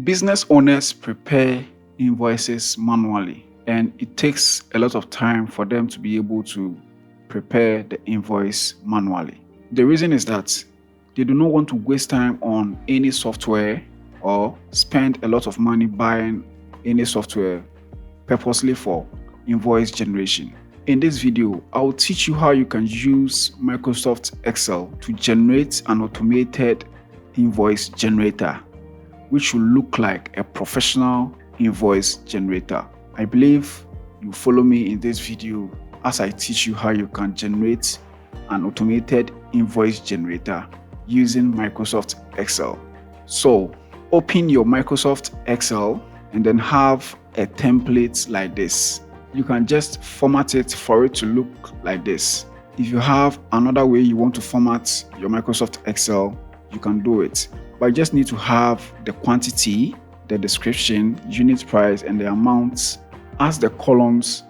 Business owners prepare invoices manually, and it takes a lot of time for them to be able to prepare the invoice manually. The reason is that they do not want to waste time on any software or spend a lot of money buying any software purposely for invoice generation. In this video, I will teach you how you can use Microsoft Excel to generate an automated invoice generator, which will look like a professional invoice generator. I believe you follow me in this video as I teach you how you can generate an automated invoice generator using Microsoft Excel. So open your Microsoft Excel and then have a template like this. You can just format it for it to look like this. If you have another way you want to format your Microsoft Excel, you can do it. But you just need to have the quantity, the description, unit price, and the amount as the columns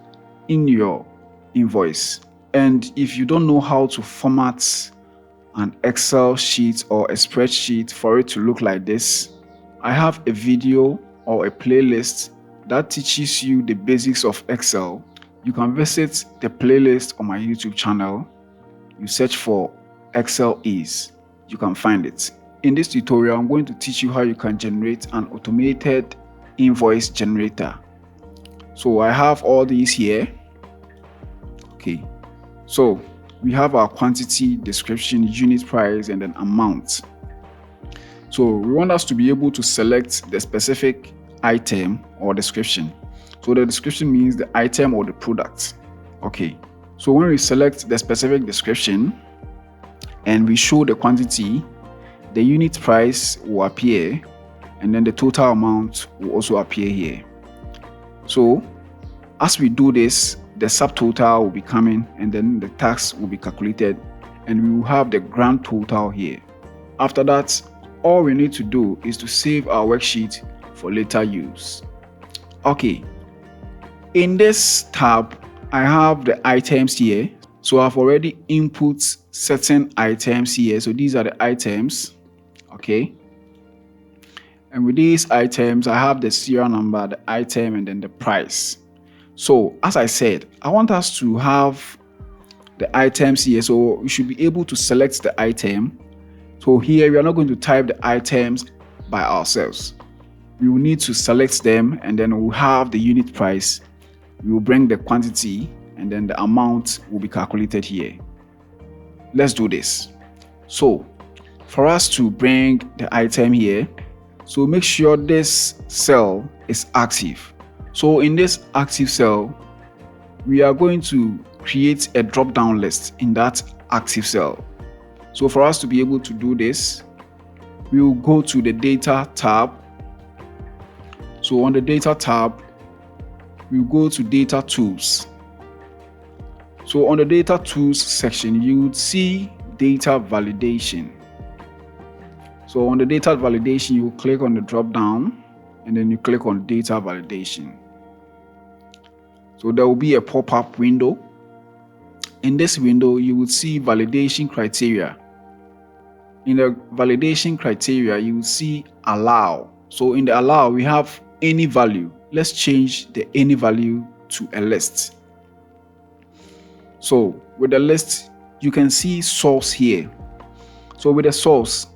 in your invoice. And if you don't know how to format an Excel sheet or a spreadsheet for it to look like this, I have a video or a playlist that teaches you the basics of Excel. You can visit the playlist on my YouTube channel. You search for Excel Ease. You can find it. In this tutorial, I'm going to teach you how you can generate an automated invoice generator. So I have all these here. Okay. So we have our quantity, description, unit price, and then amount. So we want us to be able to select the specific item or description. So the description means the item or the product. Okay. So when we select the specific description and we show the quantity, the unit price will appear, and then the total amount will also appear here. So as we do this, the subtotal will be coming, and then the tax will be calculated, and we will have the grand total here. After that, all we need to do is to save our worksheet for later use. Okay, in this tab, I have the items here. So I've already input certain items here. So these are the items. Okay. And with these items, I have the serial number, the item, and then the price. So as I said, I want us to have the items here. So we should be able to select the item. So here we are not going to type the items by ourselves. We will need to select them, and then we'll have the unit price. We will bring the quantity, and then the amount will be calculated here. Let's do this. So for us to bring the item here, so make sure this cell is active. So in this active cell, we are going to create a drop-down list in that active cell. So for us to be able to do this, we will go to the data tab. So on the data tab, we'll go to data tools. So on the data tools section, you would see data validation. So on the data validation, you click on the drop down, and then you click on data validation. So there will be a pop-up window. In this window, you will see validation criteria. In the validation criteria, you will see allow. So in the allow, we have any value. Let's change the any value to a list. So with the list, you can see source here. So with the source,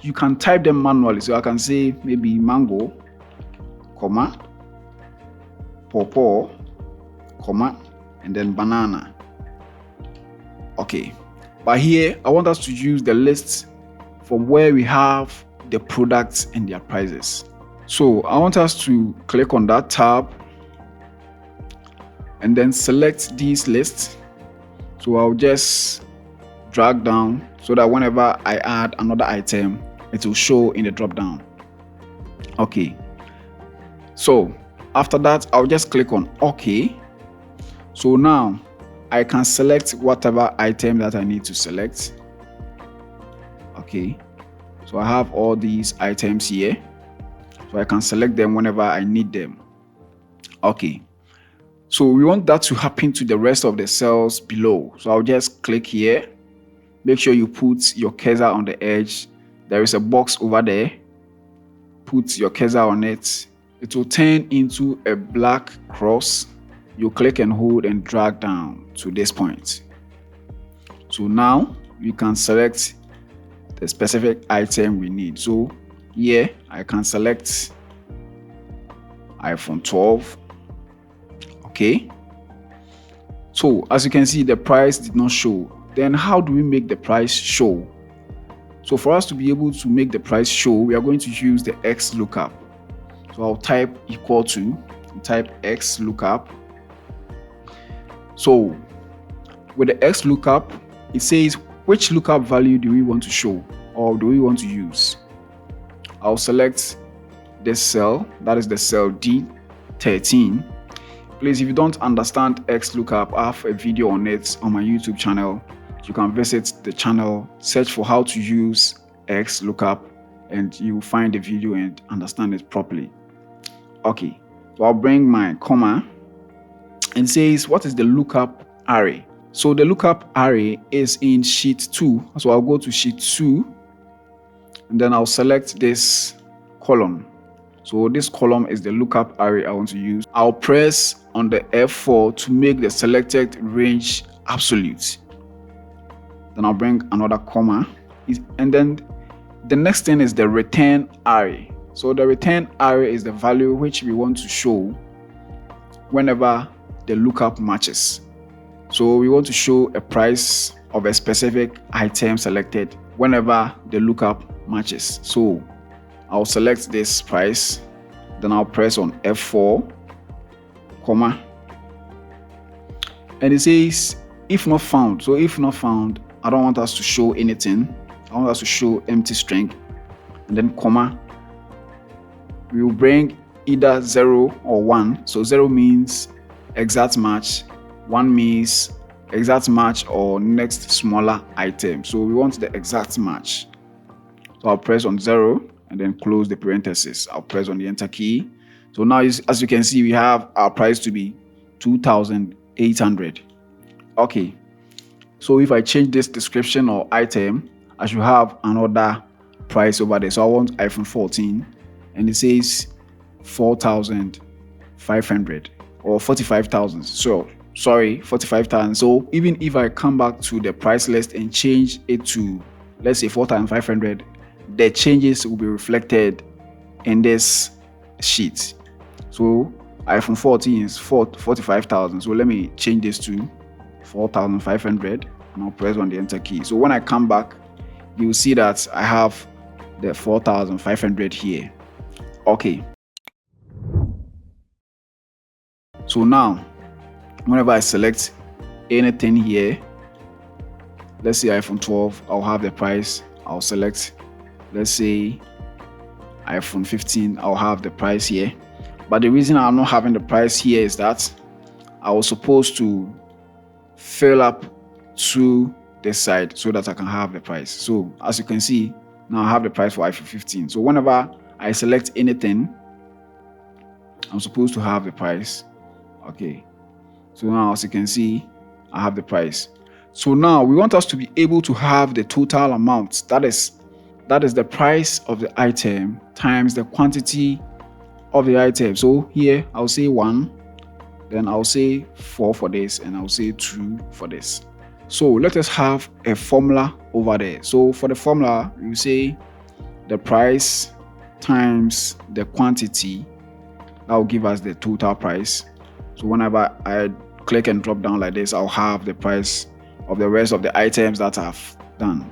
you can type them manually. So I can say maybe mango, comma, pawpaw, comma, and then banana. Okay. But here, I want us to use the list from where we have the products and their prices. So I want us to click on that tab and then select these lists. So I'll just drag down so that whenever I add another item, it will show in the drop down. Okay. So after that, I'll just click on OK. So now I can select whatever item that I need to select. Okay. So I have all these items here. So I can select them whenever I need them. Okay. So we want that to happen to the rest of the cells below. So I'll just click here. Make sure you put your cursor on the edge. There is a box over there. put your cursor on it, it will turn into a black cross. You click and hold and drag down to this point. So now you can select the specific item we need. So here I can select iPhone 12. Okay. So as you can see, the price did not show. Then how do we make the price show? So for us to be able to make the price show, we are going to use the XLOOKUP. So I'll type equal to, type XLOOKUP. So with the XLOOKUP, it says which lookup value do we want to show or do we want to use. I'll select this cell, that is the cell D13. Please, if you don't understand XLOOKUP, I have a video on it on my YouTube channel. You can visit the channel, search for how to use XLOOKUP, and you will find the video and understand it properly. Okay, so I'll bring my comma and says what is the lookup array. So the lookup array is in sheet 2. So I'll go to sheet 2 and then I'll select this column. So this column is the lookup array I want to use. I'll press on the F4 to make the selected range absolute. Then I'll bring another comma. And then the next thing is the return array. So the return array is the value which we want to show whenever the lookup matches. So we want to show a price of a specific item selected whenever the lookup matches. So I'll select this price, then I'll press on F4, comma, and it says if not found. So if not found, I don't want us to show anything. I want us to show empty string, and then comma. We will bring either 0 or 1. So 0 means exact match, 1 means exact match or next smaller item. So we want the exact match. So I'll press on 0 and then close the parenthesis. I'll press on the enter key. So now as you can see, we have our price to be 2,800. Okay. So if I change this description or item, I should have another price over there. So I want iPhone 14 and it says 4,500 or 45,000. So sorry, 45,000. So even if I come back to the price list and change it to, let's say 4,500, the changes will be reflected in this sheet. So iPhone 14 is 45,000. So let me change this to 4,500 and I'll press on the enter key. So when I come back, you will see that I have the 4,500 here. Okay. So now, whenever I select anything here, let's say iPhone 12, I'll have the price. I'll select, let's say iPhone 15, I'll have the price here. But the reason I'm not having the price here is that I was supposed to fill up to this side so that I can have the price. So as you can see, now I have the price for iPhone 15. So whenever I select anything, I'm supposed to have the price. Okay. So now as you can see, I have the price. So now we want us to be able to have the total amount. That is the price of the item times the quantity of the item. So here I'll say 1, then I'll say 4 for this, and I'll say 2 for this. So let us have a formula over there. So for the formula, you say the price times the quantity. That will give us the total price. So whenever I click and drop down like this, I'll have the price of the rest of the items that I've done.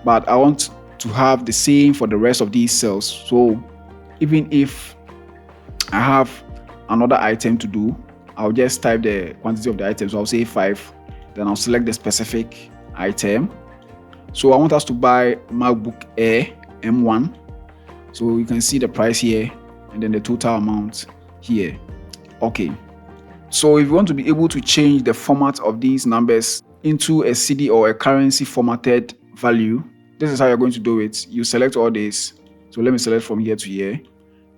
But I want to have the same for the rest of these cells. So even if I have another item to do, I'll just type the quantity of the item. So I'll say 5, then I'll select the specific item. So I want us to buy MacBook Air M1. So you can see the price here and then the total amount here. Okay. So if you want to be able to change the format of these numbers into a CD or a currency formatted value, this is how you're going to do it. You select all this. So let me select from here to here.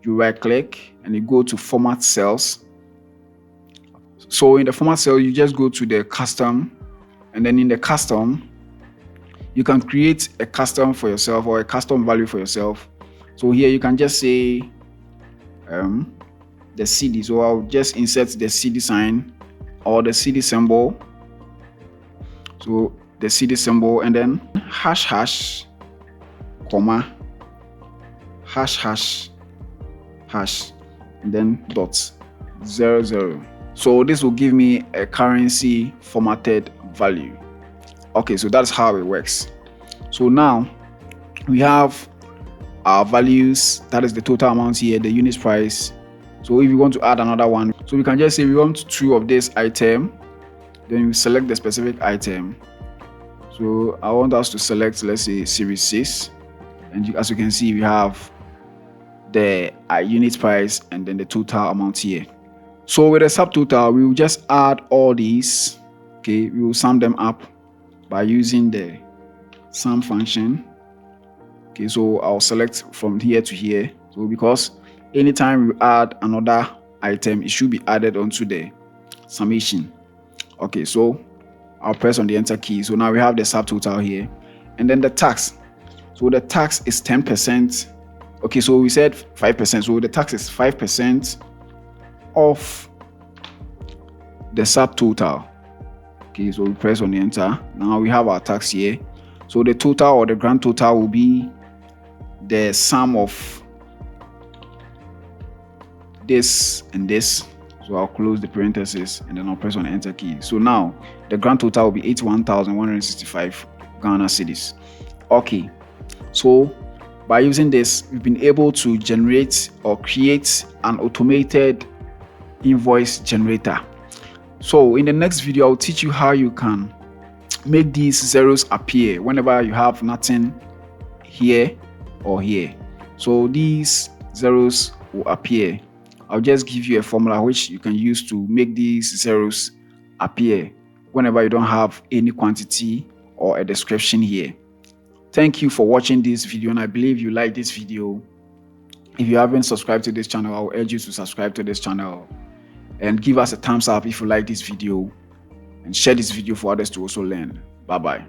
You right click and you go to format cells. So in the format cell, you just go to the custom, and then in the custom, you can create a custom for yourself or a custom value for yourself. So here you can just say the CD. So I'll just insert the CD sign or the CD symbol. So the CD symbol, and then hash hash comma hash hash hash, and then dot 00. So this will give me a currency formatted value. Okay, so that's how it works. So now we have our values, that is the total amount here, the unit price. So if you want to add another one, so we can just say we want 2 of this item, then you select the specific item. So I want us to select, let's say, series 6, and as you can see, we have the unit price and then the total amount here. So with the subtotal, we will just add all these. Okay, we will sum them up by using the sum function. Okay, so I'll select from here to here. So because anytime we add another item, it should be added onto the summation. Okay, so I'll press on the enter key. So now we have the subtotal here, and then the tax. So the tax is 10%. Okay, so we said 5%. So the tax is 5% of the subtotal. Okay, so we press on the enter. Now we have our tax here. So the total or the grand total will be the sum of this and this. So I'll close the parentheses and then I'll press on the enter key. So now the grand total will be 81,165 Ghana cedis. Okay, so by using this, we've been able to generate or create an automated invoice generator. So in the next video, I'll teach you how you can make these zeros appear whenever you have nothing here or here. So these zeros will appear. I'll just give you a formula which you can use to make these zeros appear whenever you don't have any quantity or a description here. Thank you for watching this video, and I believe you like this video. If you haven't subscribed to this channel, I will urge you to subscribe to this channel and give us a thumbs up if you like this video, and share this video for others to also learn. Bye bye.